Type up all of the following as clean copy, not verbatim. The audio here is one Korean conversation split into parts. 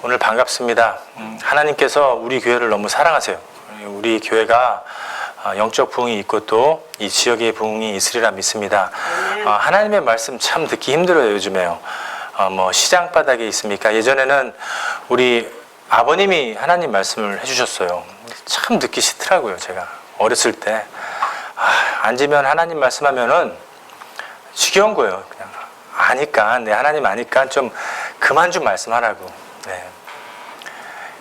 오늘 반갑습니다. 하나님께서 우리 교회를 너무 사랑하세요. 우리 교회가 영적 부흥이 있고 또 이 지역의 부흥이 있으리라 믿습니다. 하나님의 말씀 참 듣기 힘들어요, 요즘에요. 시장 바닥에 있습니까? 예전에는 우리 아버님이 하나님 말씀을 해주셨어요. 참 듣기 싫더라고요, 제가. 어렸을 때. 앉으면 하나님 말씀하면은 지겨운 거예요, 그냥. 하나님 아니까 좀 그만 좀 말씀하라고. 네.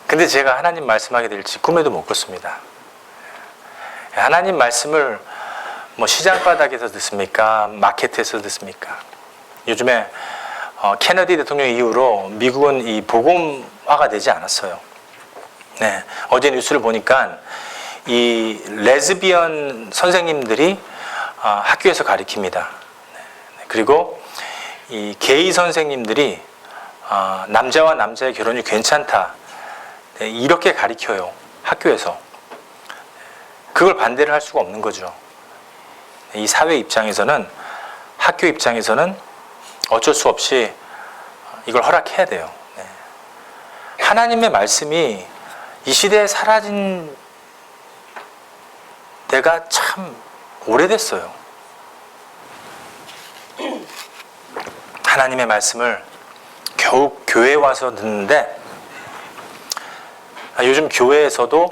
근데 제가 하나님 말씀하게 될지 꿈에도 못 꿨습니다. 하나님 말씀을 시장 바닥에서 듣습니까? 마켓에서 듣습니까? 요즘에 케네디 대통령 이후로 미국은 이 복음화가 되지 않았어요. 네. 어제 뉴스를 보니까 이 레즈비언 선생님들이 학교에서 가르칩니다. 그리고 이 게이 선생님들이 남자와 남자의 결혼이 괜찮다. 네, 이렇게 가르쳐요. 학교에서. 그걸 반대를 할 수가 없는 거죠. 이 사회 입장에서는, 학교 입장에서는 어쩔 수 없이 이걸 허락해야 돼요. 네. 하나님의 말씀이 이 시대에 사라진 때가 참 오래됐어요. 하나님의 말씀을 겨우 교회에 와서 듣는데, 요즘 교회에서도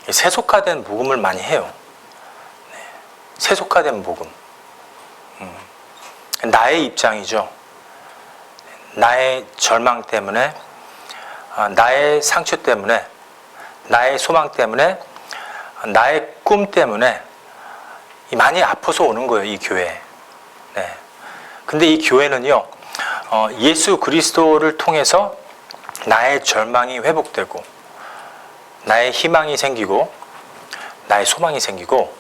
세속화된 복음을 많이 해요. 네. 세속화된 복음. 나의 입장이죠. 나의 절망 때문에, 나의 상처 때문에, 나의 소망 때문에, 나의 꿈 때문에 많이 아파서 오는 거예요, 이 교회에. 네. 근데 이 교회는요, 예수 그리스도를 통해서 나의 절망이 회복되고, 나의 희망이 생기고, 나의 소망이 생기고,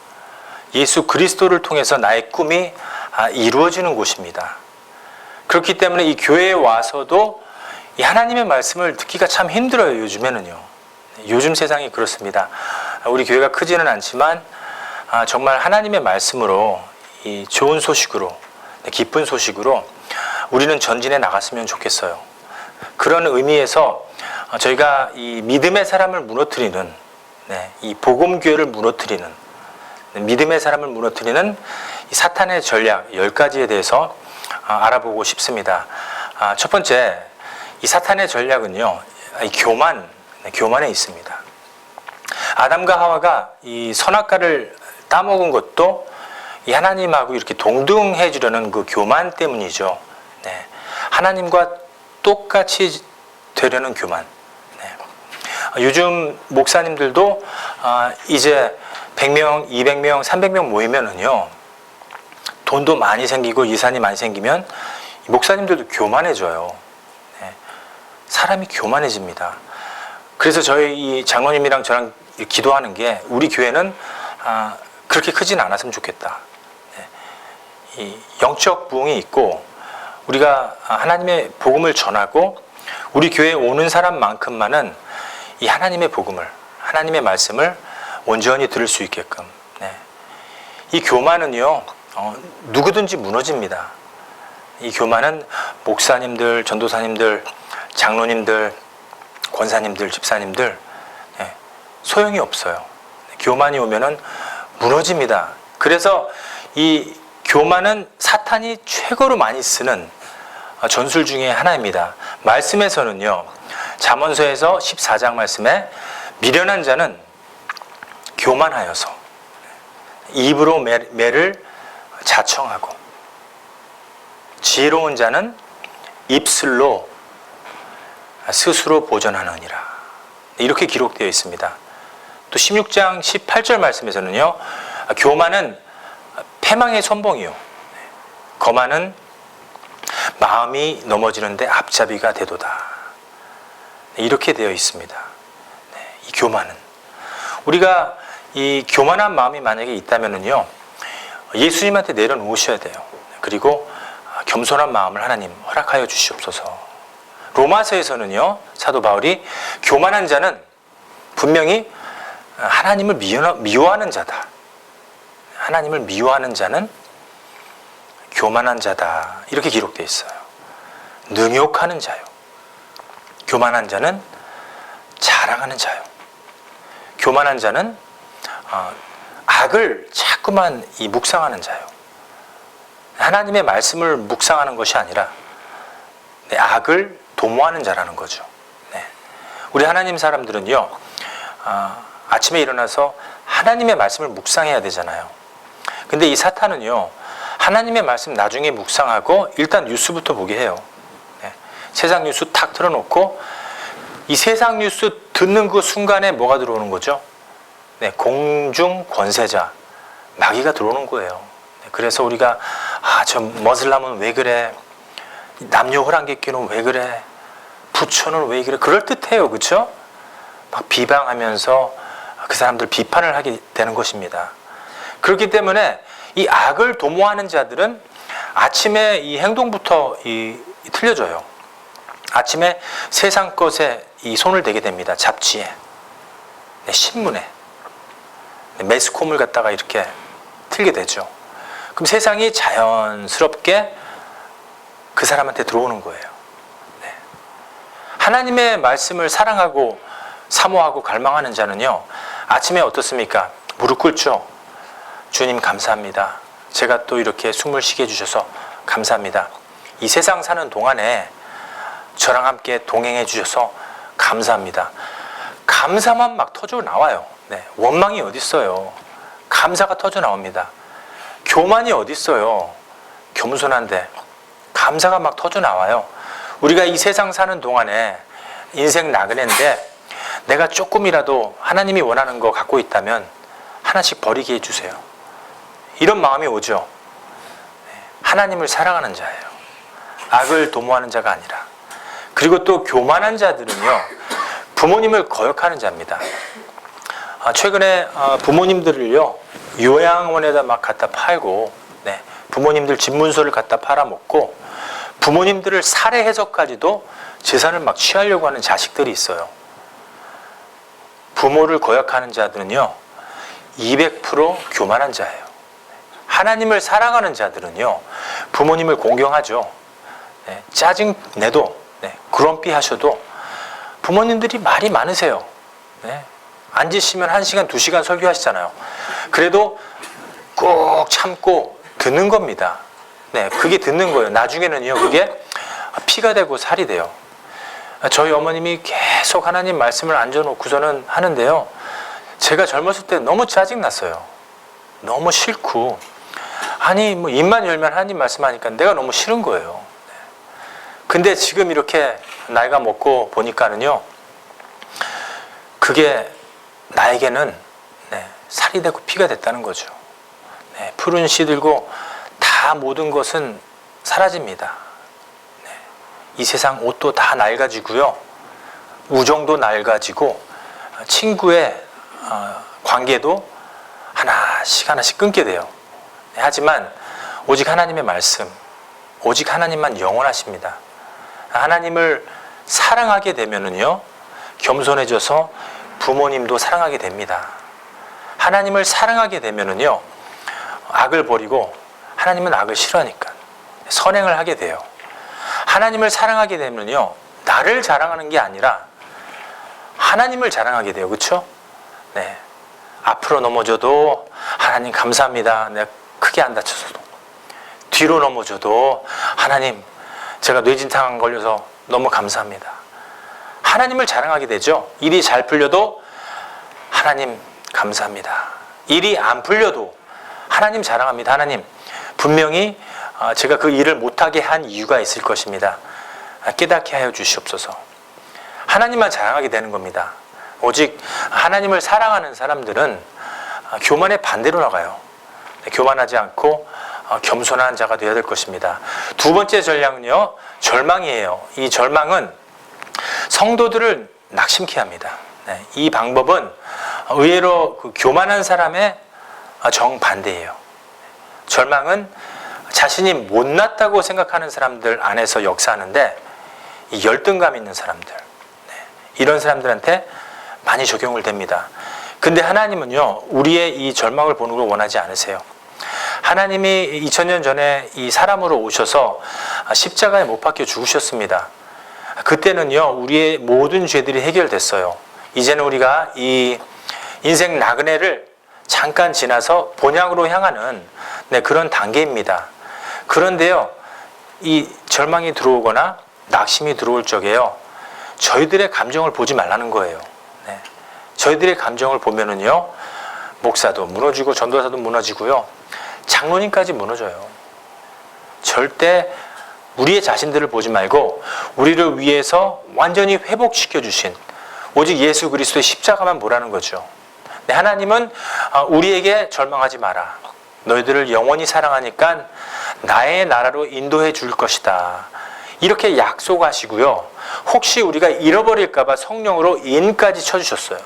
예수 그리스도를 통해서 나의 꿈이 이루어지는 곳입니다. 그렇기 때문에 이 교회에 와서도 이 하나님의 말씀을 듣기가 참 힘들어요, 요즘에는요. 요즘 세상이 그렇습니다. 우리 교회가 크지는 않지만 정말 하나님의 말씀으로, 이 좋은 소식으로, 기쁜 소식으로 우리는 전진해 나갔으면 좋겠어요. 그런 의미에서 저희가 이 믿음의 사람을 무너뜨리는, 이 복음교회를 무너뜨리는, 믿음의 사람을 무너뜨리는 이 사탄의 전략 10가지에 대해서 알아보고 싶습니다. 첫 번째, 이 사탄의 전략은요, 이 교만에 있습니다. 아담과 하와가 이 선악과를 따먹은 것도 이 하나님하고 이렇게 동등해지려는 그 교만 때문이죠. 네. 하나님과 똑같이 되려는 교만. 네. 요즘 목사님들도 이제 100명, 200명, 300명 모이면은요, 돈도 많이 생기고 예산이 많이 생기면 목사님들도 교만해져요. 네. 사람이 교만해집니다. 그래서 저희 이 장로님이랑 저랑 기도하는 게, 우리 교회는 그렇게 크진 않았으면 좋겠다. 네. 이 영적 부흥이 있고, 우리가 하나님의 복음을 전하고, 우리 교회에 오는 사람만큼만은 이 하나님의 복음을, 하나님의 말씀을 온전히 들을 수 있게끔. 네. 이 교만은요, 누구든지 무너집니다. 이 교만은 목사님들, 전도사님들, 장로님들, 권사님들, 집사님들, 소용이 없어요. 교만이 오면은 무너집니다. 그래서 이 교만은 사탄이 최고로 많이 쓰는 전술 중에 하나입니다. 말씀에서는요, 잠언서에서 14장 말씀에 미련한 자는 교만하여서 입으로 매를 자청하고, 지혜로운 자는 입술로 스스로 보전하느니라. 이렇게 기록되어 있습니다. 또 16장 18절 말씀에서는요, 교만은 패망의 선봉이요, 거만은 마음이 넘어지는데 앞잡이가 되도다. 이렇게 되어 있습니다. 이 교만은, 우리가 이 교만한 마음이 만약에 있다면은요, 예수님한테 내려놓으셔야 돼요. 그리고 겸손한 마음을 하나님 허락하여 주시옵소서. 로마서에서는요, 사도 바울이 교만한 자는 분명히 하나님을 미워하는 자다. 하나님을 미워하는 자는 교만한 자다. 이렇게 기록되어 있어요. 능욕하는 자요. 교만한 자는 자랑하는 자요. 교만한 자는 악을 자꾸만 묵상하는 자요. 하나님의 말씀을 묵상하는 것이 아니라 악을 도모하는 자라는 거죠. 네. 우리 하나님 사람들은요, 아침에 일어나서 하나님의 말씀을 묵상해야 되잖아요. 근데 이 사탄은요, 하나님의 말씀 나중에 묵상하고 일단 뉴스부터 보게 해요. 네. 세상 뉴스 탁 틀어놓고 이 세상 뉴스 듣는 그 순간에 뭐가 들어오는 거죠? 네, 공중 권세자, 마귀가 들어오는 거예요. 네, 그래서 우리가 저 머슬람은 왜 그래? 남녀 호랑객교는 왜 그래? 부처는 왜 그래? 그럴듯해요. 그렇죠? 막 비방하면서 그 사람들 비판을 하게 되는 것입니다. 그렇기 때문에 이 악을 도모하는 자들은 아침에 이 행동부터 틀려져요. 아침에 세상 것에 이 손을 대게 됩니다. 잡지에, 네, 신문에, 네, 매스컴을 갖다가 이렇게 틀게 되죠. 그럼 세상이 자연스럽게 그 사람한테 들어오는 거예요. 네. 하나님의 말씀을 사랑하고 사모하고 갈망하는 자는요, 아침에 어떻습니까? 무릎 꿇죠. 주님 감사합니다. 제가 또 이렇게 숨을 쉬게 해주셔서 감사합니다. 이 세상 사는 동안에 저랑 함께 동행해 주셔서 감사합니다. 감사만 막 터져 나와요. 네. 원망이 어디 있어요? 감사가 터져 나옵니다. 교만이 어디 있어요? 겸손한데 감사가 막 터져 나와요. 우리가 이 세상 사는 동안에 인생 나그네인데 내가 조금이라도 하나님이 원하는 거 갖고 있다면 하나씩 버리게 해주세요. 이런 마음이 오죠. 하나님을 사랑하는 자예요. 악을 도모하는 자가 아니라. 그리고 또 교만한 자들은요, 부모님을 거역하는 자입니다. 최근에 부모님들을요, 요양원에다 막 갖다 팔고, 네, 부모님들 집문서를 갖다 팔아먹고 부모님들을 살해해서까지도 재산을 막 취하려고 하는 자식들이 있어요. 부모를 거역하는 자들은요, 200% 교만한 자예요. 하나님을 사랑하는 자들은요, 부모님을 공경하죠. 네, 짜증 내도, 네, 그럼피 하셔도 부모님들이 말이 많으세요. 네, 앉으시면 1시간, 2시간 설교하시잖아요. 그래도 꼭 참고 듣는 겁니다. 네, 그게 듣는 거예요. 나중에는요, 그게 피가 되고 살이 돼요. 저희 어머님이 계속 하나님 말씀을 앉아놓고서는 하는데요, 제가 젊었을 때 너무 짜증났어요. 너무 싫고, 아니 뭐 입만 열면 하나님 말씀하니까 내가 너무 싫은 거예요. 근데 지금 이렇게 나이가 먹고 보니까는요, 그게 나에게는, 네, 살이 되고 피가 됐다는 거죠. 네, 푸른 씨 들고 다 모든 것은 사라집니다. 네, 이 세상 옷도 다 낡아지고요, 우정도 낡아지고, 친구의 관계도 하나씩 하나씩 끊게 돼요. 네, 하지만 오직 하나님의 말씀, 오직 하나님만 영원하십니다. 하나님을 사랑하게 되면은요, 겸손해져서 부모님도 사랑하게 됩니다. 하나님을 사랑하게 되면은요, 악을 버리고, 하나님은 악을 싫어하니까 선행을 하게 돼요. 하나님을 사랑하게 되면요, 나를 자랑하는 게 아니라 하나님을 자랑하게 돼요. 그렇죠? 네. 앞으로 넘어져도 하나님 감사합니다. 내가 크게 안 다쳐서도. 뒤로 넘어져도 하나님, 제가 뇌진탕 걸려서 너무 감사합니다. 하나님을 자랑하게 되죠. 일이 잘 풀려도 하나님 감사합니다. 일이 안 풀려도 하나님 자랑합니다. 하나님, 분명히 제가 그 일을 못하게 한 이유가 있을 것입니다. 깨닫게 하여 주시옵소서. 하나님만 자랑하게 되는 겁니다. 오직 하나님을 사랑하는 사람들은 교만의 반대로 나가요. 교만하지 않고 겸손한 자가 되어야 될 것입니다. 두 번째 전략은요, 절망이에요. 이 절망은 성도들을 낙심케 합니다. 네, 이 방법은 의외로 그 교만한 사람의 정반대예요. 절망은 자신이 못났다고 생각하는 사람들 안에서 역사하는데, 이 열등감 있는 사람들, 네, 이런 사람들한테 많이 적용을 됩니다. 근데 하나님은요, 우리의 이 절망을 보는 걸 원하지 않으세요. 하나님이 2000년 전에 이 사람으로 오셔서 십자가에 못 박혀 죽으셨습니다. 그때는요, 우리의 모든 죄들이 해결됐어요. 이제는 우리가 이 인생 나그네를 잠깐 지나서 본향으로 향하는 그런 단계입니다. 그런데요, 이 절망이 들어오거나 낙심이 들어올 적에요, 저희들의 감정을 보지 말라는 거예요. 저희들의 감정을 보면은요, 목사도 무너지고 전도사도 무너지고요, 장로님까지 무너져요. 절대 우리의 자신들을 보지 말고 우리를 위해서 완전히 회복시켜 주신 오직 예수 그리스도의 십자가만 보라는 거죠. 하나님은 우리에게 절망하지 마라. 너희들을 영원히 사랑하니까 나의 나라로 인도해 줄 것이다. 이렇게 약속하시고요. 혹시 우리가 잃어버릴까 봐 성령으로 인까지 쳐주셨어요.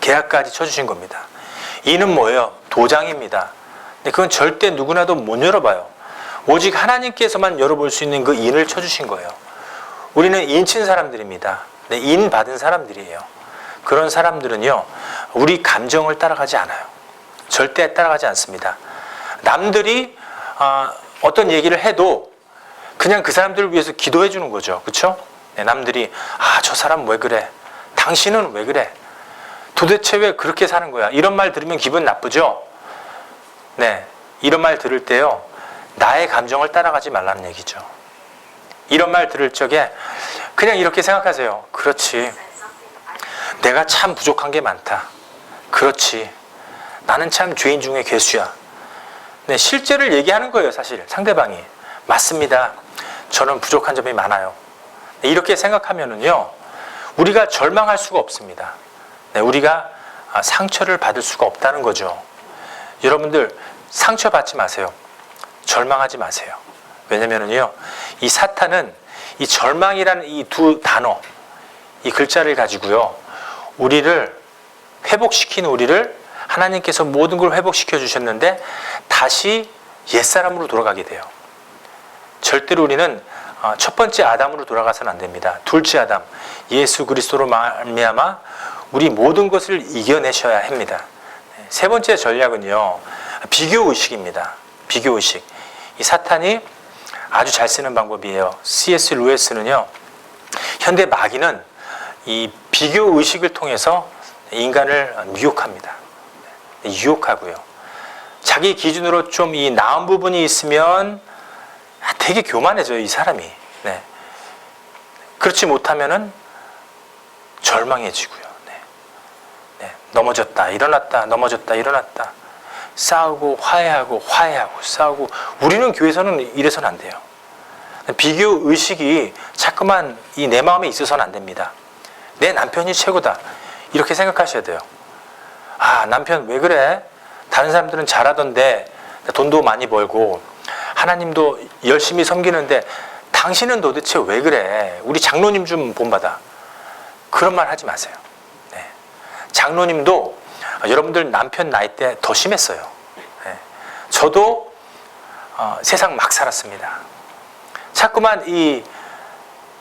계약까지 쳐주신 겁니다. 인은 뭐예요? 도장입니다. 근데 그건 절대 누구나도 못 열어봐요. 오직 하나님께서만 열어볼 수 있는 그 인을 쳐주신 거예요. 우리는 인친 사람들입니다. 인 받은 사람들이에요. 그런 사람들은요, 우리 감정을 따라가지 않아요. 절대 따라가지 않습니다. 남들이 어떤 얘기를 해도 그냥 그 사람들을 위해서 기도해 주는 거죠. 그렇죠? 남들이 저 사람 왜 그래? 당신은 왜 그래? 도대체 왜 그렇게 사는 거야? 이런 말 들으면 기분 나쁘죠? 네, 이런 말 들을 때요, 나의 감정을 따라가지 말라는 얘기죠. 이런 말 들을 적에 그냥 이렇게 생각하세요. 그렇지, 내가 참 부족한 게 많다. 그렇지, 나는 참 죄인 중에 괴수야. 네, 실제를 얘기하는 거예요. 사실 상대방이 맞습니다. 저는 부족한 점이 많아요. 네, 이렇게 생각하면은요, 우리가 절망할 수가 없습니다. 네, 우리가 상처를 받을 수가 없다는 거죠. 여러분들 상처받지 마세요. 절망하지 마세요. 왜냐면은요, 이 사탄은 이 절망이라는 이 두 단어, 이 글자를 가지고요, 우리를 회복시킨 우리를 하나님께서 모든 걸 회복시켜 주셨는데 다시 옛사람으로 돌아가게 돼요. 절대로 우리는 첫 번째 아담으로 돌아가서는 안 됩니다. 둘째 아담, 예수 그리스도로 말미암아 우리 모든 것을 이겨내셔야 합니다. 세 번째 전략은요, 비교의식입니다. 비교의식. 이 사탄이 아주 잘 쓰는 방법이에요. C.S. 루이스는요, 현대 마귀는 이 비교의식을 통해서 인간을 유혹합니다. 유혹하고요. 자기 기준으로 좀 이 나은 부분이 있으면 되게 교만해져요, 이 사람이. 네. 그렇지 못하면은 절망해지고요. 네. 넘어졌다, 일어났다, 넘어졌다, 일어났다. 싸우고 화해하고 싸우고. 우리는 교회에서는 이래서는 안 돼요. 비교 의식이 자꾸만 이 내 마음에 있어서는 안 됩니다. 내 남편이 최고다, 이렇게 생각하셔야 돼요. 남편 왜 그래? 다른 사람들은 잘하던데, 돈도 많이 벌고 하나님도 열심히 섬기는데 당신은 도대체 왜 그래? 우리 장로님 좀 본받아. 그런 말 하지 마세요. 네. 장로님도 여러분들 남편 나이 때 더 심했어요. 네. 저도 세상 막 살았습니다. 자꾸만 이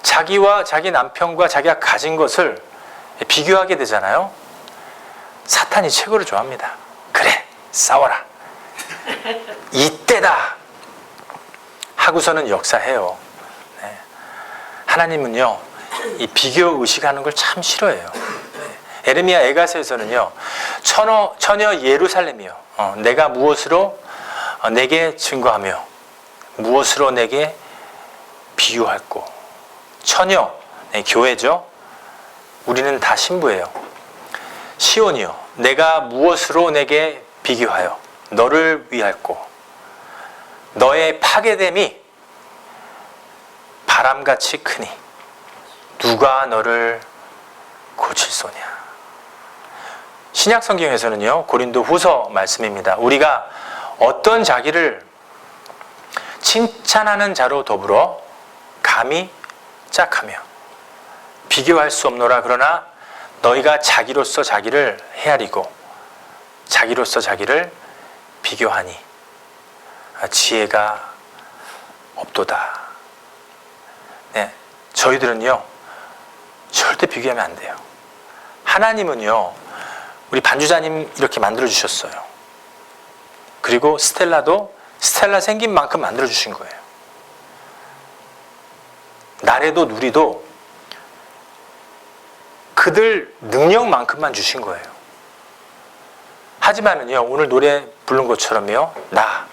자기와 자기 남편과 자기가 가진 것을 비교하게 되잖아요. 사탄이 최고를 좋아합니다. 그래, 싸워라. 이때다 하고서는 역사해요. 네. 하나님은요, 이 비교 의식하는 걸 참 싫어해요. 네. 에레미야 에가서에서는요, 처녀 예루살렘이요, 내가 무엇으로 내게 증거하며 무엇으로 내게 비유할꼬. 처녀, 네, 교회죠. 우리는 다 신부예요. 시온이요, 내가 무엇으로 내게 비교하여 너를 위할꼬. 너의 파괴됨이 바람같이 크니 누가 너를 고칠소냐. 신약 성경에서는요, 고린도 후서 말씀입니다. 우리가 어떤 자기를 칭찬하는 자로 더불어 감히 짝하며 비교할 수 없노라. 그러나 너희가 자기로서 자기를 헤아리고 자기로서 자기를 비교하니 지혜가 없도다. 네, 저희들은요, 절대 비교하면 안 돼요. 하나님은요, 우리 반주자님 이렇게 만들어 주셨어요. 그리고 스텔라도 스텔라 생긴 만큼 만들어 주신 거예요. 나래도 누리도 그들 능력만큼만 주신 거예요. 하지만은요, 오늘 노래 부른 것처럼요, 나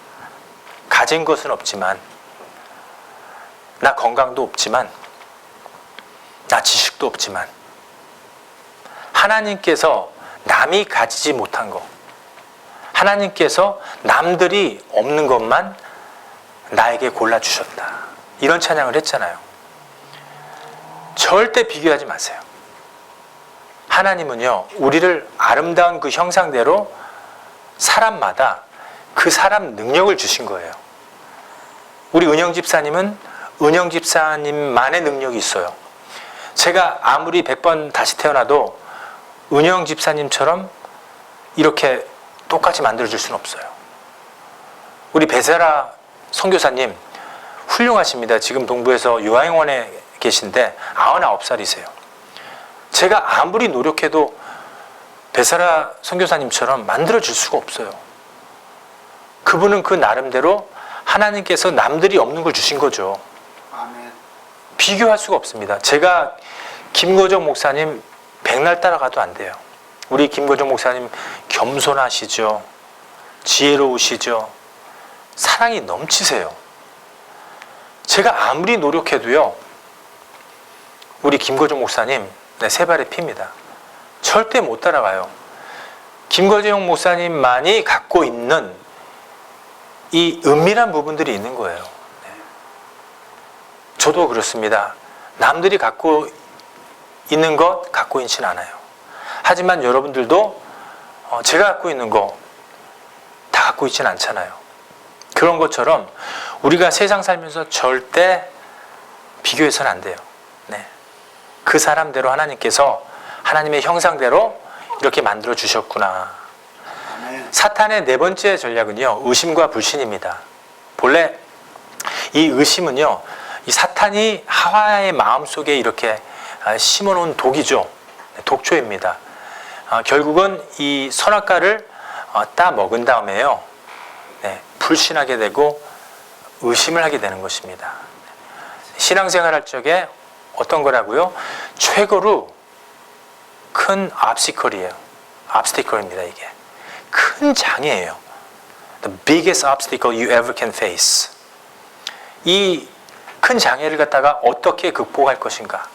가진 것은 없지만, 나 건강도 없지만, 나 지식도 없지만, 하나님께서 남이 가지지 못한 것, 하나님께서 남들이 없는 것만 나에게 골라주셨다. 이런 찬양을 했잖아요. 절대 비교하지 마세요. 하나님은요, 우리를 아름다운 그 형상대로 사람마다 그 사람 능력을 주신 거예요. 우리 은영 집사님은 은영 집사님만의 능력이 있어요. 제가 아무리 100번 다시 태어나도 은영 집사님처럼 이렇게 똑같이 만들어줄 수는 없어요. 우리 베세라 선교사님 훌륭하십니다. 지금 동부에서 요양원에 계신데 99살이세요. 제가 아무리 노력해도 베세라 선교사님처럼 만들어줄 수가 없어요. 그분은 그 나름대로 하나님께서 남들이 없는 걸 주신 거죠. 아멘. 비교할 수가 없습니다. 제가 김거정 목사님 백날 따라가도 안 돼요. 우리 김거정 목사님 겸손하시죠. 지혜로우시죠. 사랑이 넘치세요. 제가 아무리 노력해도요, 우리 김거정 목사님 세 발의 피입니다. 절대 못 따라가요. 김거정 목사님만이 갖고 있는 이 은밀한 부분들이 있는 거예요. 저도 그렇습니다. 남들이 갖고 있는 것 갖고 있지는 않아요. 하지만 여러분들도 제가 갖고 있는 거 다 갖고 있지는 않잖아요. 그런 것처럼 우리가 세상 살면서 절대 비교해서는 안 돼요. 네. 그 사람대로 하나님께서 하나님의 형상대로 이렇게 만들어 주셨구나. 사탄의 네 번째 전략은요, 의심과 불신입니다. 본래 이 의심은요, 이 사탄이 하와의 마음속에 이렇게 심어놓은 독이죠. 독초입니다. 결국은 이 선악과를 따 먹은 다음에요, 불신하게 되고 의심을 하게 되는 것입니다. 신앙생활 할 적에 어떤 거라고요? 최고로 큰 obstacle입니다. 이게 큰 장애예요. The biggest obstacle you ever can face. 이 큰 장애를 갖다가 어떻게 극복할 것인가?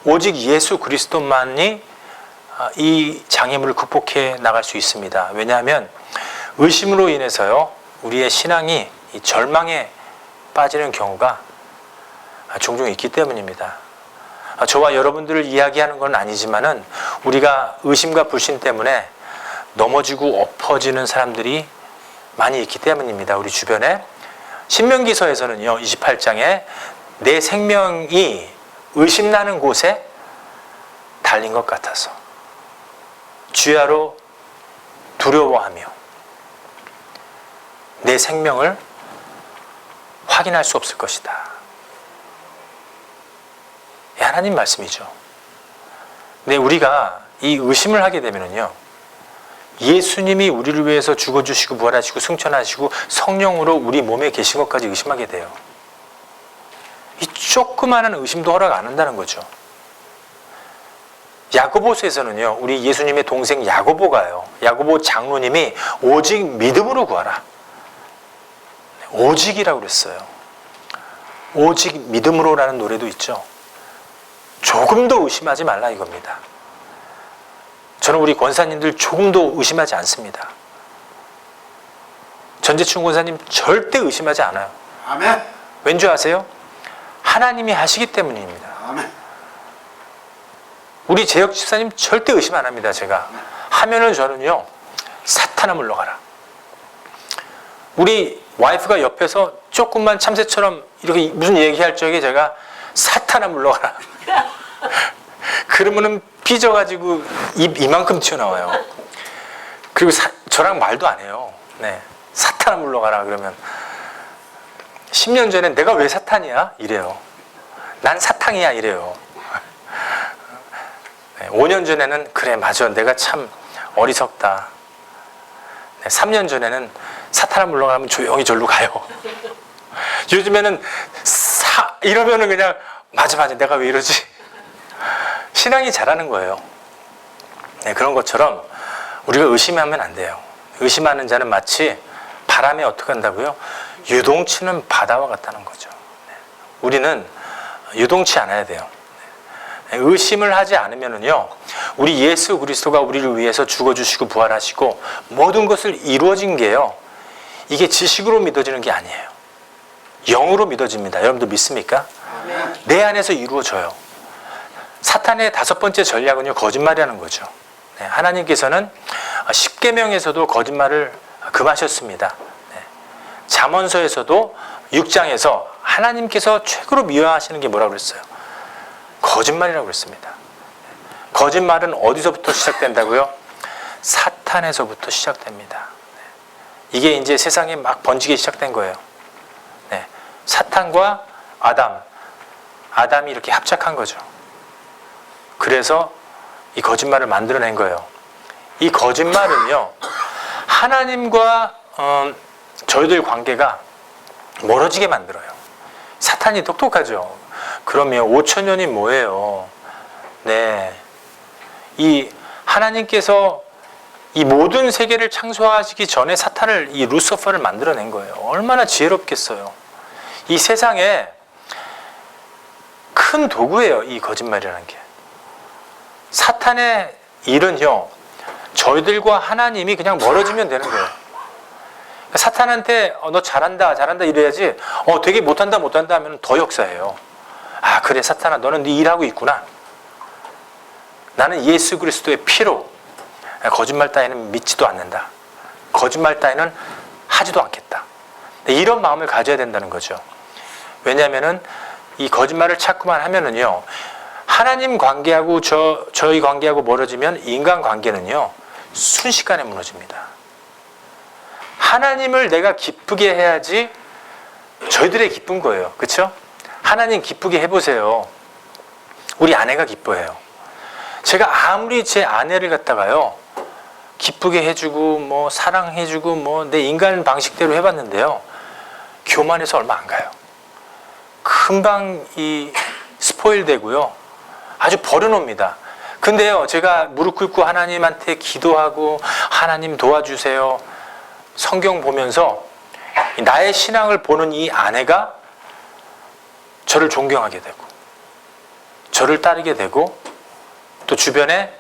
오직 예수 그리스도만이 이 장애물을 극복해 나갈 수 있습니다. 왜냐하면 의심으로 인해서요, 우리의 신앙이 이 절망에 빠지는 경우가 종종 있기 때문입니다. 저와 여러분들을 이야기하는 건 아니지만은 우리가 의심과 불신 때문에 넘어지고 엎어지는 사람들이 많이 있기 때문입니다. 우리 주변에. 신명기서에서는요, 28장에 내 생명이 의심나는 곳에 달린 것 같아서 주야로 두려워하며 내 생명을 확인할 수 없을 것이다. 하나님 말씀이죠. 근데 우리가 이 의심을 하게 되면은요, 예수님이 우리를 위해서 죽어주시고 부활하시고 승천하시고 성령으로 우리 몸에 계신 것까지 의심하게 돼요. 이 조그마한 의심도 허락 안 한다는 거죠. 야고보서에서는요, 우리 예수님의 동생 야고보가요, 야고보 장로님이 오직 믿음으로 구하라. 오직이라고 그랬어요. 오직 믿음으로라는 노래도 있죠. 조금도 의심하지 말라 이겁니다. 저는 우리 권사님들 조금도 의심하지 않습니다. 전재춘 권사님 절대 의심하지 않아요. 아멘. 왠지 아세요? 하나님이 하시기 때문입니다. 아멘. 우리 재혁 집사님 절대 의심 안 합니다. 제가 하면은 저는요, 사탄아 물러가라. 우리 와이프가 옆에서 조금만 참새처럼 이렇게 무슨 얘기할 적에 제가 사탄아 물러가라. 그러면은 삐져가지고 입 이만큼 튀어나와요. 그리고 저랑 말도 안 해요. 네, 사탄아 물러가라 그러면 10년 전에 내가 왜 사탄이야? 이래요. 난 사탕이야 이래요. 5년 전에는 그래 맞아 내가 참 어리석다. 3년 전에는 사탄아 물러가면 조용히 절로 가요. 요즘에는 이러면은 그냥 맞아, 내가 왜 이러지? 신앙이 잘하는 거예요. 네, 그런 것처럼 우리가 의심하면 안 돼요. 의심하는 자는 마치 바람에 어떻게 한다고요? 유동치는 바다와 같다는 거죠. 네, 우리는 유동치 않아야 돼요. 네, 의심을 하지 않으면은요, 우리 예수 그리스도가 우리를 위해서 죽어주시고 부활하시고 모든 것을 이루어진 게요, 이게 지식으로 믿어지는 게 아니에요. 영으로 믿어집니다. 여러분들 믿습니까? 내 안에서 이루어져요. 사탄의 5번째 전략은요, 거짓말이라는 거죠. 네, 하나님께서는 10계명에서도 거짓말을 금하셨습니다. 네, 잠언서에서도 6장에서 하나님께서 최고로 미워하시는 게 뭐라고 그랬어요? 거짓말이라고 그랬습니다. 거짓말은 어디서부터 시작된다고요? 사탄에서부터 시작됩니다. 이게 이제 세상에 막 번지기 시작된 거예요. 네, 사탄과 아담이 이렇게 합작한 거죠. 그래서 이 거짓말을 만들어낸 거예요. 이 거짓말은요, 하나님과 저희들 관계가 멀어지게 만들어요. 사탄이 똑똑하죠. 그러면 5,000년이 뭐예요? 네, 이 하나님께서 이 모든 세계를 창조하시기 전에 사탄을, 이 루시퍼를 만들어낸 거예요. 얼마나 지혜롭겠어요. 이 세상에 큰 도구예요, 이 거짓말이라는 게. 사탄의 일은요, 저희들과 하나님이 그냥 멀어지면 되는 거예요. 사탄한테 너 잘한다 이래야지, 되게 못한다 하면 더 역사해요. 아, 그래 사탄아, 너는 네 일하고 있구나. 나는 예수 그리스도의 피로 거짓말 따위는 믿지도 않는다. 거짓말 따위는 하지도 않겠다. 이런 마음을 가져야 된다는 거죠. 왜냐하면은 이 거짓말을 자꾸만 하면은요, 하나님 관계하고 저희 관계하고 멀어지면 인간 관계는요, 순식간에 무너집니다. 하나님을 내가 기쁘게 해야지 저희들의 기쁜 거예요. 그렇죠? 하나님 기쁘게 해보세요. 우리 아내가 기뻐해요. 제가 아무리 제 아내를 갖다가요, 기쁘게 해주고 뭐 사랑해주고 뭐 내 인간 방식대로 해봤는데요, 교만해서 얼마 안 가요. 금방 이 스포일 되고요, 아주 버려놉니다. 근데요, 제가 무릎 꿇고 하나님한테 기도하고 하나님 도와주세요, 성경 보면서 나의 신앙을 보는 이 아내가 저를 존경하게 되고 저를 따르게 되고 또 주변에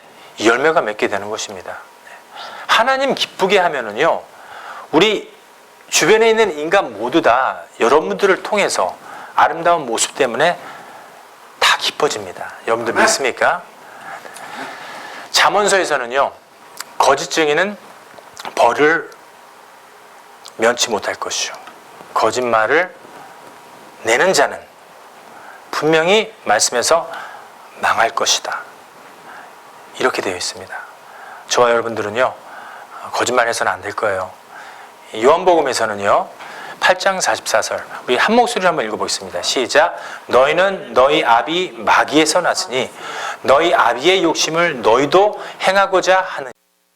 열매가 맺게 되는 것입니다. 하나님 기쁘게 하면은요, 우리 주변에 있는 인간 모두 다 여러분들을 통해서 아름다운 모습 때문에 다 기뻐집니다. 여러분들 믿습니까? 잠언서에서는요, 거짓 증인은 벌을 면치 못할 것이요, 거짓말을 내는 자는 분명히 말씀에서 망할 것이다. 이렇게 되어 있습니다. 저와 여러분들은요, 거짓말해서는 안 될 거예요. 요한복음에서는요, 8장 44절, 우리 한 목소리로 한번 읽어보겠습니다. 시작. 너희는 너희 아비 마귀에서 났으니 너희 아비의 욕심을 너희도 행하고자 하느니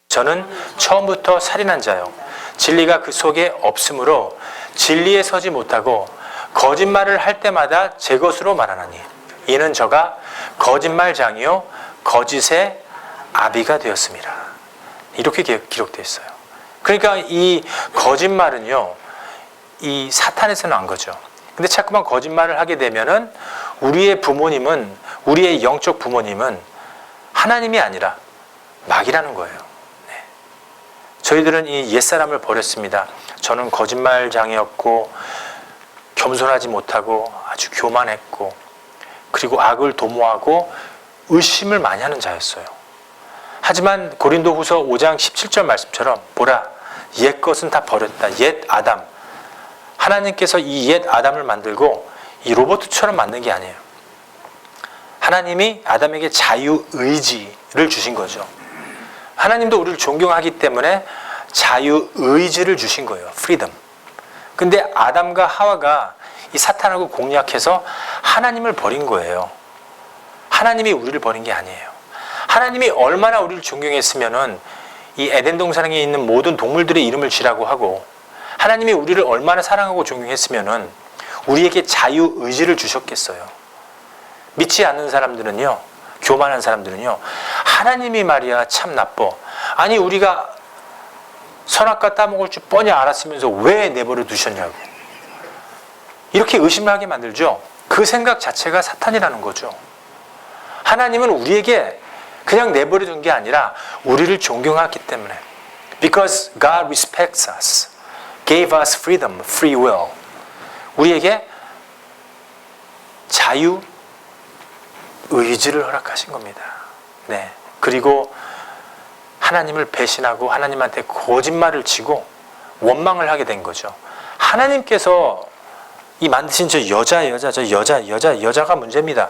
저는 처음부터 살인한 자요, 진리가 그 속에 없으므로 진리에 서지 못하고 거짓말을 할 때마다 제 것으로 말하나니 이는 저가 거짓말장이요 거짓의 아비가 되었습니다. 이렇게 기록되어 있어요. 그러니까 이 거짓말은요, 이 사탄에서 난 거죠. 근데 자꾸만 거짓말을 하게 되면은 우리의 부모님은, 우리의 영적 부모님은 하나님이 아니라 마귀라는 거예요. 네. 저희들은 이 옛사람을 버렸습니다. 저는 거짓말장이었고 겸손하지 못하고 아주 교만했고 그리고 악을 도모하고 의심을 많이 하는 자였어요. 하지만 고린도후서 5장 17절 말씀처럼 보라, 옛 것은 다 버렸다. 옛 아담. 하나님께서 이 옛 아담을 만들고 이 로봇처럼 만든 게 아니에요. 하나님이 아담에게 자유의지를 주신 거죠. 하나님도 우리를 존경하기 때문에 자유의지를 주신 거예요. 프리덤. 근데 아담과 하와가 이 사탄하고 공략해서 하나님을 버린 거예요. 하나님이 우리를 버린 게 아니에요. 하나님이 얼마나 우리를 존경했으면은 이 에덴 동산에 있는 모든 동물들의 이름을 지라고 하고, 하나님이 우리를 얼마나 사랑하고 존경했으면은 우리에게 자유의지를 주셨겠어요. 믿지 않는 사람들은요, 교만한 사람들은요, 하나님이 말이야 참 나빠. 아니 우리가 선악과 따먹을 줄 뻔히 알았으면서 왜 내버려 두셨냐고. 이렇게 의심을 하게 만들죠. 그 생각 자체가 사탄이라는 거죠. 하나님은 우리에게 그냥 내버려 둔 게 아니라 우리를 존경하기 때문에. Because God respects us, gave us freedom, free will. 우리에게 자유, 의지를 허락하신 겁니다. 네. 그리고 하나님을 배신하고 하나님한테 거짓말을 치고 원망을 하게 된 거죠. 하나님께서 이 만드신 저 여자가 문제입니다.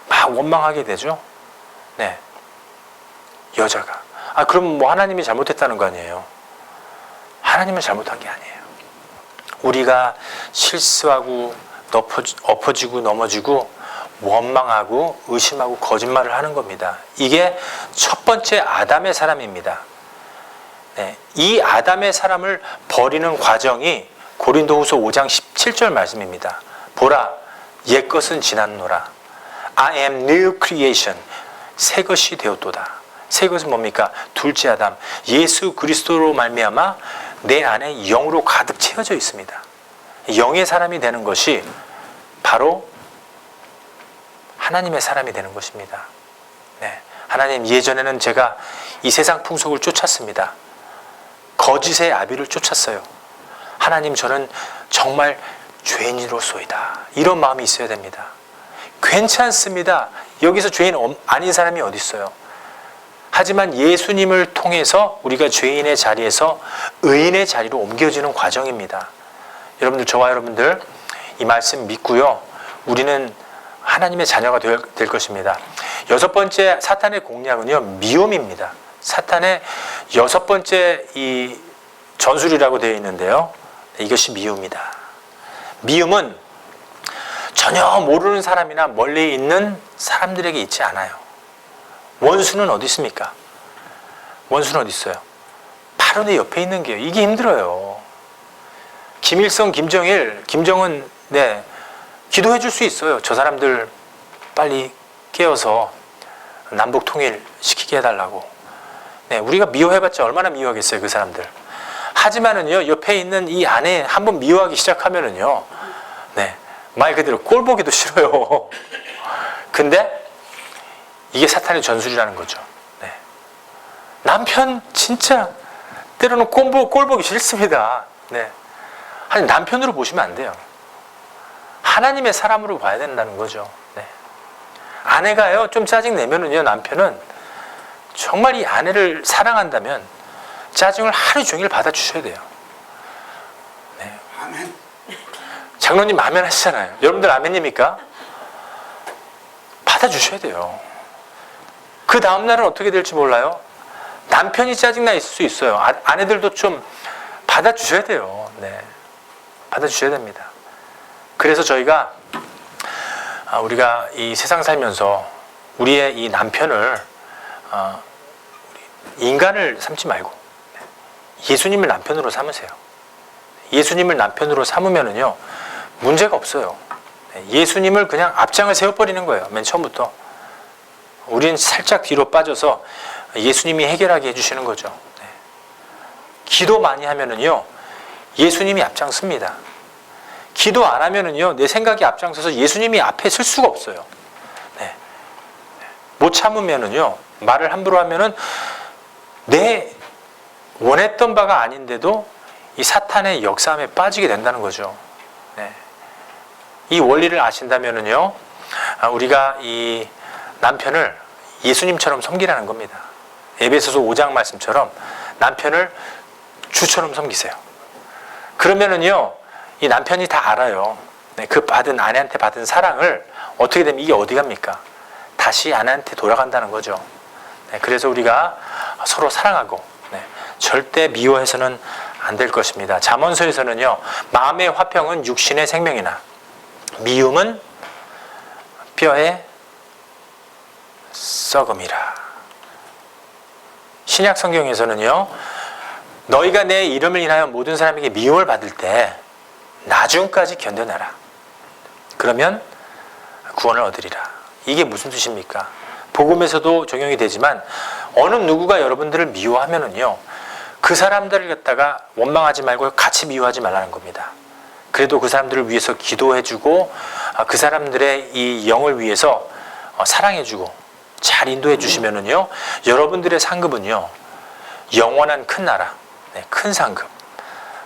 막 원망하게 되죠. 네. 여자가. 그럼 뭐 하나님이 잘못했다는 거 아니에요? 하나님은 잘못한 게 아니에요. 우리가 실수하고 엎어지고 넘어지고 원망하고 의심하고 거짓말을 하는 겁니다. 이게 첫 번째 아담의 사람입니다. 네, 이 아담의 사람을 버리는 과정이 고린도후서 5장 17절 말씀입니다. 보라, 옛것은 지났노라. I am new creation. 새 것이 되었도다. 새 것은 뭡니까? 둘째 아담, 예수 그리스도로 말미암아 내 안에 영으로 가득 채워져 있습니다. 영의 사람이 되는 것이 바로 하나님의 사람이 되는 것입니다. 네. 하나님, 예전에는 제가 이 세상 풍속을 쫓았습니다. 거짓의 아비를 쫓았어요. 하나님, 저는 정말 죄인으로소이다. 이런 마음이 있어야 됩니다. 괜찮습니다. 여기서 죄인 아닌 사람이 어디 있어요? 하지만 예수님을 통해서 우리가 죄인의 자리에서 의인의 자리로 옮겨지는 과정입니다. 여러분들, 저와 여러분들 이 말씀 믿고요. 우리는 하나님의 자녀가 될 것입니다. 여섯 번째 사탄의 공략은요, 미움입니다. 사탄의 여섯 번째 이 전술이라고 되어 있는데요. 이것이 미움이다. 미움은 전혀 모르는 사람이나 멀리 있는 사람들에게 있지 않아요. 원수는 어디 있습니까? 원수는 어디 있어요? 바로 내 옆에 있는 게요. 이게 힘들어요. 김일성, 김정일, 김정은, 네, 기도해 줄 수 있어요. 저 사람들 빨리 깨어서 남북 통일 시키게 해달라고. 네, 우리가 미워해봤자 얼마나 미워하겠어요, 그 사람들. 하지만은요, 옆에 있는 이 안에 한번 미워하기 시작하면은요, 네, 말 그대로 꼴 보기도 싫어요. 근데 이게 사탄의 전술이라는 거죠. 네. 남편 진짜 때로는 꼴 보기 싫습니다. 네. 아니, 남편으로 보시면 안 돼요. 하나님의 사람으로 봐야 된다는 거죠. 네. 아내가요, 좀 짜증 내면은요, 남편은 정말 이 아내를 사랑한다면 짜증을 하루 종일 받아주셔야 돼요. 네. 아멘. 장로님 아멘 하시잖아요. 여러분들 아멘입니까? 받아주셔야 돼요. 그 다음날은 어떻게 될지 몰라요. 남편이 짜증나 있을 수 있어요. 아내들도 좀 받아주셔야 돼요. 네. 받아주셔야 됩니다. 그래서 저희가 우리가 이 세상 살면서 우리의 이 남편을 인간을 삼지 말고 예수님을 남편으로 삼으세요. 예수님을 남편으로 삼으면은요, 문제가 없어요. 예수님을 그냥 앞장을 세워버리는 거예요. 맨 처음부터. 우리는 살짝 뒤로 빠져서 예수님이 해결하게 해주시는 거죠. 네. 기도 많이 하면은요, 예수님이 앞장섭니다. 기도 안 하면은요, 내 생각이 앞장서서 예수님이 앞에 설 수가 없어요. 네. 못 참으면은요, 말을 함부로 하면은 내 원했던 바가 아닌데도 이 사탄의 역사함에 빠지게 된다는 거죠. 네. 이 원리를 아신다면은요, 우리가 이 남편을 예수님처럼 섬기라는 겁니다. 에베소서 5장 말씀처럼 남편을 주처럼 섬기세요. 그러면은요, 이 남편이 다 알아요. 네, 그 아내한테 받은 사랑을 어떻게 되면 이게 어디 갑니까? 다시 아내한테 돌아간다는 거죠. 네, 그래서 우리가 서로 사랑하고, 네, 절대 미워해서는 안 될 것입니다. 잠언서에서는요, 마음의 화평은 육신의 생명이나 미움은 뼈의 썩음이라. 신약 성경에서는요, 너희가 내 이름을 인하여 모든 사람에게 미움을 받을 때 나중까지 견뎌내라. 그러면 구원을 얻으리라. 이게 무슨 뜻입니까? 복음에서도 적용이 되지만 어느 누구가 여러분들을 미워하면은요, 그 사람들을 갖다가 원망하지 말고 같이 미워하지 말라는 겁니다. 그래도 그 사람들을 위해서 기도해주고 그 사람들의 이 영을 위해서 사랑해주고 잘 인도해 주시면은요, 여러분들의 상급은요, 영원한 큰 나라, 큰 상급,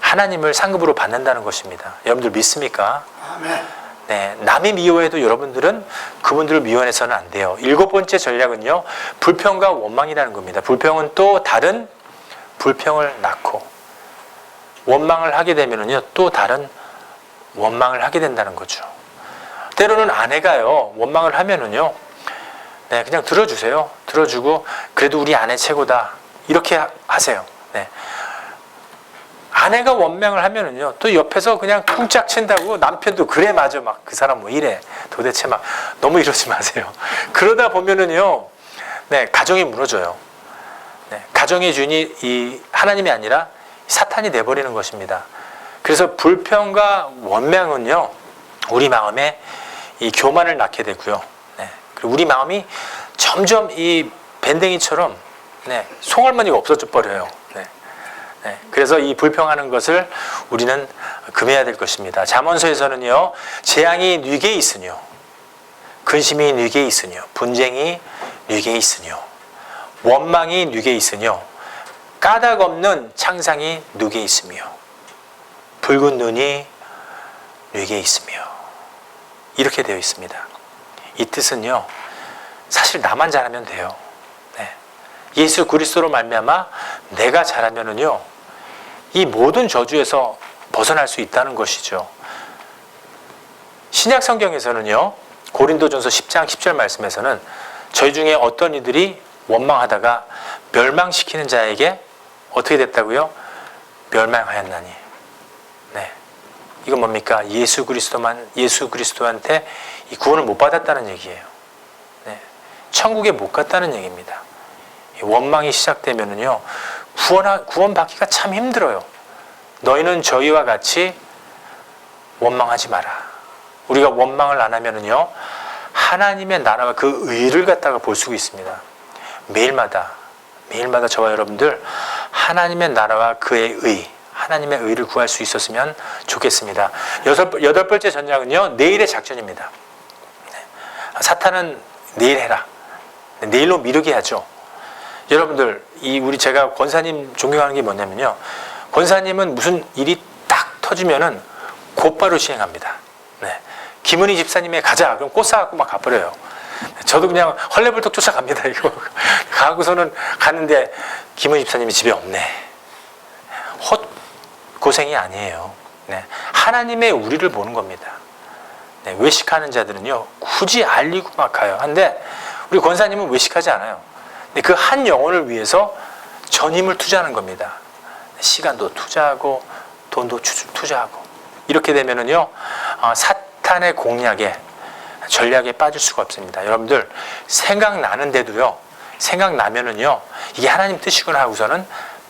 하나님을 상급으로 받는다는 것입니다. 여러분들 믿습니까? 아멘. 네, 남이 미워해도 여러분들은 그분들을 미워해서는 안 돼요. 7번째 전략은요, 불평과 원망이라는 겁니다. 불평은 또 다른 불평을 낳고, 원망을 하게 되면은요, 또 다른 원망을 하게 된다는 거죠. 때로는 아내가요, 원망을 하면은요, 네, 그냥 들어주세요. 들어주고, 그래도 우리 아내 최고다, 이렇게 하세요. 네. 아내가 원망을 하면은요, 또 옆에서 그냥 쿵짝 친다고 남편도 그래, 맞아, 막 그 사람 뭐 이래, 도대체 막 너무 이러지 마세요. 그러다 보면은요, 네, 가정이 무너져요. 네, 가정의 주인이 이 하나님이 아니라 사탄이 돼버리는 것입니다. 그래서 불평과 원망은요, 우리 마음에 이 교만을 낳게 되고요. 네, 그리고 우리 마음이 점점 이 밴댕이처럼, 네, 송할머니가 없어져 버려요. 네. 네, 그래서 이 불평하는 것을 우리는 금해야 될 것입니다. 잠언서에서는요, 재앙이 뉘게 있으뇨, 근심이 뉘게 있으뇨, 분쟁이 뉘게 있으뇨, 원망이 뉘게 있으뇨, 까닭 없는 창상이 누게 있으며, 붉은 눈이 뉘게 있으며, 이렇게 되어 있습니다. 이 뜻은요, 사실 나만 잘하면 돼요. 네. 예수 그리스도로 말미암아 내가 잘하면은요, 이 모든 저주에서 벗어날 수 있다는 것이죠. 신약 성경에서는요, 고린도전서 10장 10절 말씀에서는 저희 중에 어떤 이들이 원망하다가 멸망시키는 자에게 어떻게 됐다고요? 멸망하였나니. 네. 이건 뭡니까? 예수 그리스도한테 이 구원을 못 받았다는 얘기예요. 네. 천국에 못 갔다는 얘기입니다. 원망이 시작되면은요, 구원받기가 참 힘들어요. 너희는 저희와 같이 원망하지 마라. 우리가 원망을 안 하면은요, 하나님의 나라와 그 의를 갖다가 볼 수 있습니다. 매일마다 저와 여러분들 하나님의 나라와 그의 의, 하나님의 의를 구할 수 있었으면 좋겠습니다. 여덟 번째 전략은요, 내일의 작전입니다. 사탄은 내일 해라. 내일로 미루게 하죠. 여러분들, 제가 권사님 존경하는 게 뭐냐면요, 권사님은 무슨 일이 딱 터지면은 곧바로 시행합니다. 네. 김은희 집사님의 가자, 그럼 꽃 사갖고 막 가버려요. 저도 그냥 헐레벌떡 쫓아갑니다. 이거 가고서는 가는데 김은희 집사님이 집에 없네. 헛고생이 아니에요. 네. 하나님의 우리를 보는 겁니다. 네. 외식하는 자들은요, 굳이 알리고 막 가요. 근데 우리 권사님은 외식하지 않아요. 그 한 영혼을 위해서 전 힘을 투자하는 겁니다. 시간도 투자하고 돈도 투자하고, 이렇게 되면은요, 사탄의 공략에, 전략에 빠질 수가 없습니다. 여러분들, 생각나는데도요, 생각나면은요, 이게 하나님 뜻이구나 하고서는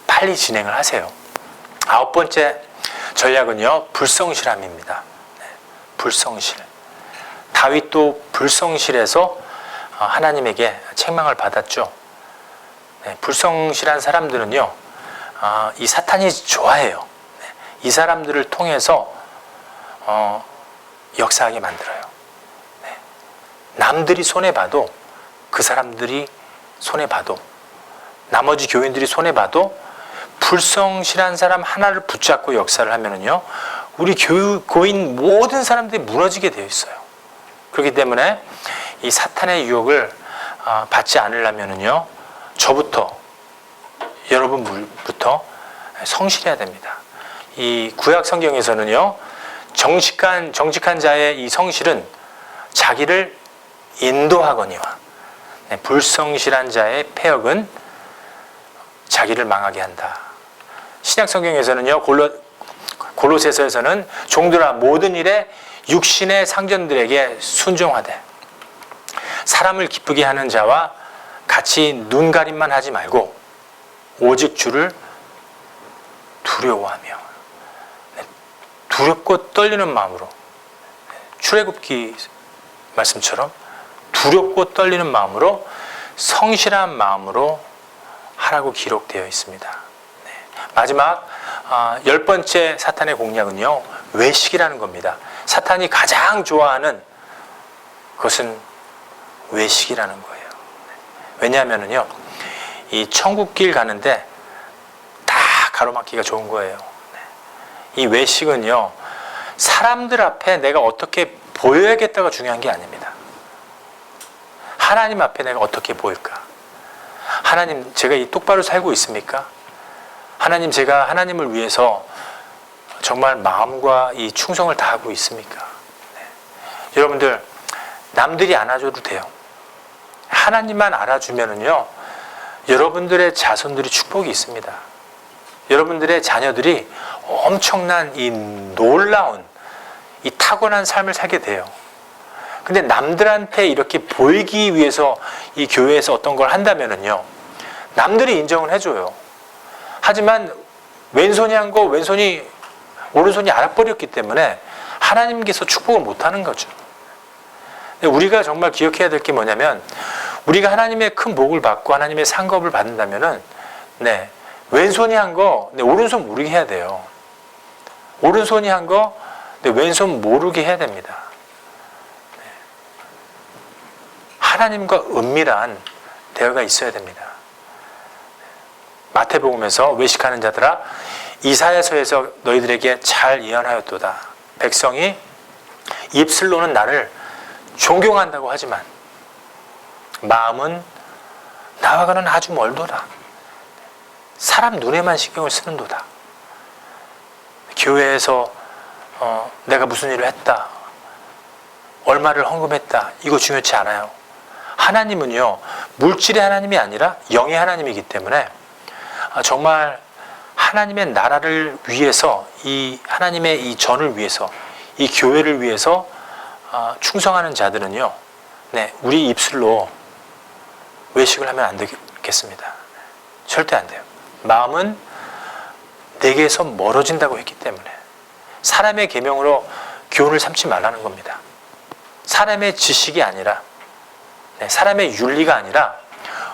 빨리 진행을 하세요. 9번째 전략은요, 불성실함입니다. 네, 불성실. 다윗도 불성실해서 하나님에게 책망을 받았죠. 네, 불성실한 사람들은요, 이 사탄이 좋아해요. 네, 이 사람들을 통해서 역사하게 만들어요. 네, 남들이 손해봐도, 그 사람들이 손해봐도, 나머지 교인들이 손해봐도 불성실한 사람 하나를 붙잡고 역사를 하면은요, 우리 교인 모든 사람들이 무너지게 되어 있어요. 그렇기 때문에 이 사탄의 유혹을 받지 않으려면은요, 저부터, 여러분부터 성실해야 됩니다. 이 구약 성경에서는요, 정직한 자의 이 성실은 자기를 인도하거니와, 불성실한 자의 패역은 자기를 망하게 한다. 신약 성경에서는요, 골로새서에서는 종들아 모든 일에 육신의 상전들에게 순종하되 사람을 기쁘게 하는 자와 같이 눈가림만 하지 말고 오직 주를 두려워하며, 두렵고 떨리는 마음으로, 출애굽기 말씀처럼 두렵고 떨리는 마음으로 성실한 마음으로 하라고 기록되어 있습니다. 네. 마지막 10번째 사탄의 공략은요, 외식이라는 겁니다. 사탄이 가장 좋아하는 것은 외식이라는 거예요. 왜냐하면요, 이 천국길 가는데 다 가로막기가 좋은 거예요. 이 외식은요, 사람들 앞에 내가 어떻게 보여야겠다가 중요한 게 아닙니다. 하나님 앞에 내가 어떻게 보일까? 하나님, 제가 이 똑바로 살고 있습니까? 하나님, 제가 하나님을 위해서 정말 마음과 이 충성을 다하고 있습니까? 네. 여러분들, 남들이 안아줘도 돼요. 하나님만 알아주면은요, 여러분들의 자손들이 축복이 있습니다. 여러분들의 자녀들이 엄청난 이 놀라운 이 타고난 삶을 살게 돼요. 근데 남들한테 이렇게 보이기 위해서 이 교회에서 어떤 걸 한다면은요, 남들이 인정을 해줘요. 하지만 왼손이 한 거 왼손이 오른손이 알아버렸기 때문에 하나님께서 축복을 못하는 거죠. 우리가 정말 기억해야 될 게 뭐냐면, 우리가 하나님의 큰 복을 받고 하나님의 상급을 받는다면은, 네, 왼손이 한 거 오른손 모르게 해야 돼요. 오른손이 한 거 왼손 모르게 해야 됩니다. 네. 하나님과 은밀한 대화가 있어야 됩니다. 마태복음에서 외식하는 자들아, 이사야서에서 너희들에게 잘 예언하였도다. 백성이 입술로는 나를 존경한다고 하지만 마음은 나와가는 아주 멀도다. 사람 눈에만 신경을 쓰는도다. 교회에서 내가 무슨 일을 했다, 얼마를 헌금했다, 이거 중요치 않아요. 하나님은요, 물질의 하나님이 아니라 영의 하나님이기 때문에 정말 하나님의 나라를 위해서, 이 하나님의 이 전을 위해서, 이 교회를 위해서 충성하는 자들은요, 네, 우리 입술로 외식을 하면 안 되겠습니다. 절대 안 돼요. 마음은 내게서 멀어진다고 했기 때문에 사람의 계명으로 교훈을 삼지 말라는 겁니다. 사람의 지식이 아니라, 네, 사람의 윤리가 아니라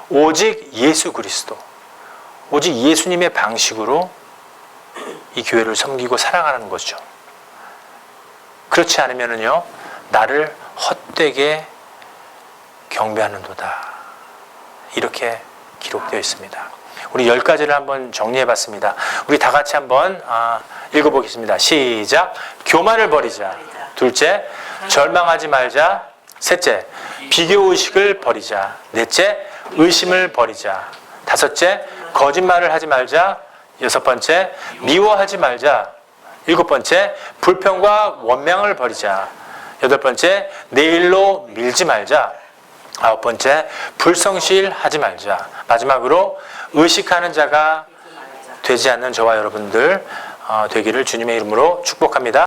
오직 예수 그리스도, 오직 예수님의 방식으로 이 교회를 섬기고 사랑하는 거죠. 그렇지 않으면요, 나를 헛되게 경배하는도다, 이렇게 기록되어 있습니다. 우리 10가지를 한번 정리해 봤습니다. 우리 다 같이 한번 읽어보겠습니다. 시작. 교만을 버리자. 둘째, 절망하지 말자. 셋째, 비교의식을 버리자. 넷째, 의심을 버리자. 다섯째, 거짓말을 하지 말자. 여섯 번째, 미워하지 말자. 일곱 번째, 불평과 원망을 버리자. 여덟 번째, 내 일로 밀지 말자. 아홉 번째, 불성실하지 말자. 마지막으로 의식하는 자가 되지 않는 저와 여러분들 되기를 주님의 이름으로 축복합니다.